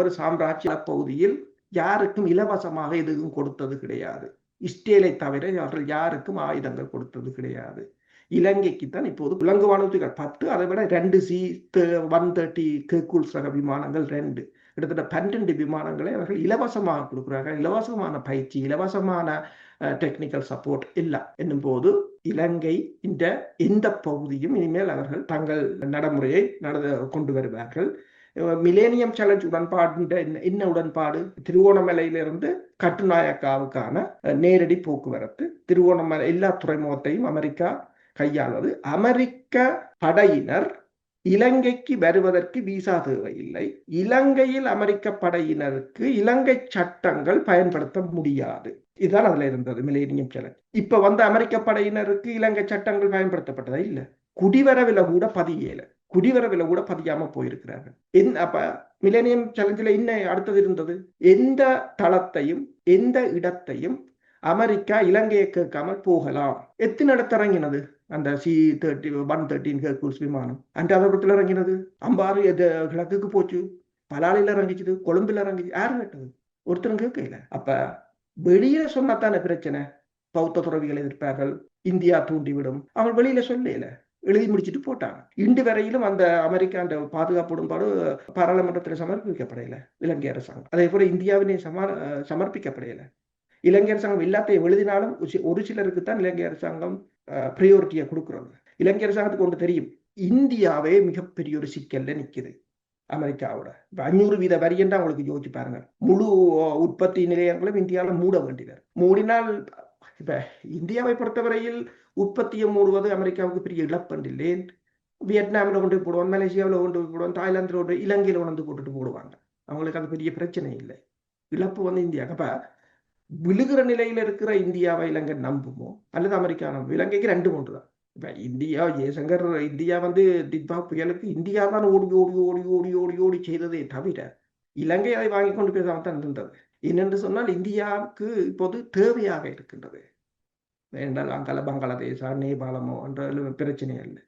ஒரு சாம்ராஜ்ய பகுதியில் யாருக்கும் இலவசமாக எதுவும் கொடுத்தது கிடையாது. இஸ்ரேலை தவிர அவர்கள் யாருக்கும் ஆயுதங்கள் கொடுத்தது கிடையாது. இலங்கைக்குத்தான் இப்போது விலங்கு வானூர்திகள் 10, அதை விட 2 C-130 ஹெர்குலிஸ் ரக விமானங்கள் 2, கிட்டத்தட்ட 12 விமானங்களை அவர்கள் இலவசமாக கொடுக்கிறார்கள். இலவசமான பயிற்சி, இலவசமான டெக்னிக்கல் சப்போர்ட் இல்லை என்னும் போது இலங்கை இந்த எந்த பகுதியும் இனிமேல் அவர்கள் தங்கள் நடைமுறையை கொண்டு வருவார்கள். மிலேனியம் சேலஞ்ச் உடன்பாடு என்ன உடன்பாடு? திருவோணமலையிலிருந்து கட்டுநாயக்காவுக்கான நேரடி போக்குவரத்து. திருவோணமலை எல்லா துறைமுகத்தையும் அமெரிக்கா கையாள்வது. அமெரிக்க படையினர் இலங்கைக்கு வருவதற்கு விசா தேவையில்லை. இலங்கையில் அமெரிக்க படையினருக்கு இலங்கை சட்டங்கள் பயன்படுத்த முடியாது. இதுதான் அதுல இருந்தது மிலேனியம் சேலஞ்ச். இப்ப அமெரிக்க படையினருக்கு இலங்கை சட்டங்கள் பயன்படுத்தப்பட்டதா இல்ல. குடிவரவில கூட பதியல. குடிவரவில கூட பதியாம போயிருக்கிறார்கள். அப்ப மிலேனியம் சேலஞ்சில் இன்னும் அடுத்தது இருந்தது, எந்த தளத்தையும் எந்த இடத்தையும் அமெரிக்கா இலங்கையை கேட்காமல் போகலாம். எத்தனை இடத்து இறங்கினது அந்த C-130 ஹெர்குலிஸ் விமானம்? அன்றாபுரத்தில் இறங்கினது, அம்பாறு கிழக்குக்கு போச்சு, பலாலில இறங்கிச்சுது, கொழும்புல இறங்கிச்சு. யாரு கேட்டது? ஒருத்தரும் கேட்கல. அப்ப வெளியில சொன்னாத்தானே பிரச்சனை. பௌத்த துறவிகள் எதிர்ப்பார்கள், இந்தியா தூண்டிவிடும். அவங்க வெளியில சொல்லல, எழுதி முடிச்சுட்டு போட்டாங்க. இன்று வரையிலும் அந்த அமெரிக்கா அந்த பாதுகாப்பு உடன்பாடு பாராளுமன்றத்தில் சமர்ப்பிக்கப்படையில இலங்கை அரசாங்கம். அதே போல இந்தியாவினை சமர்ப்பிக்கப்படையில. இலங்கை அரசாங்கம் எல்லாத்தையும் எழுதினாலும் ஒரு சிலருக்கு தான் இலங்கை அரசாங்கம் பிரியோரிட்டியை கொடுக்குறாங்க. இலங்கை அரசாங்கத்துக்கு ஒன்று தெரியும், இந்தியாவே மிகப்பெரிய ஒரு சிக்கல்ல நிக்குது அமெரிக்காவோட. 500% வரி என்றா உங்களுக்கு யோசிச்சு பாருங்க. முழு உற்பத்தி நிலையங்களும் இந்தியாவில் மூட வேண்டியது. மூடினால் இப்ப இந்தியாவை பொறுத்தவரையில் உற்பத்தியை மூடுவது அமெரிக்காவுக்கு பெரிய இழப்பண்டில்லை. வியட்நாமில் கொண்டு போடுவான், மலேசியாவில் கொண்டு போடுவான், தாய்லாந்தில் கொண்டு, இலங்கையில் கொண்டு போட்டுட்டு போடுவாங்க. அவங்களுக்கு அது பெரிய பிரச்சனை இல்லை. இழப்பு இந்தியா. அப்ப விழுகிற நிலையில இருக்கிற இந்தியாவை இலங்கை நம்புமோ அல்லது அமெரிக்கா நம்பும்? இலங்கைக்கு 2-3 தான். இப்ப இந்தியா ஜெயசங்கர் இந்தியா டிட்பா புயலுக்கு இந்தியா தான் ஓடி ஓடி ஓடி ஓடி ஓடி ஓடி செய்ததே தவிர இலங்கை அதை வாங்கி கொண்டு பேசாம தான் இருந்தது. என்னென்று சொன்னால் இந்தியாவுக்கு இப்போது தேவையாக இருக்கின்றது. என்றால் அங்கால பங்களாதேஷா நேபாளமோ என்ற பிரச்சனை இல்லை.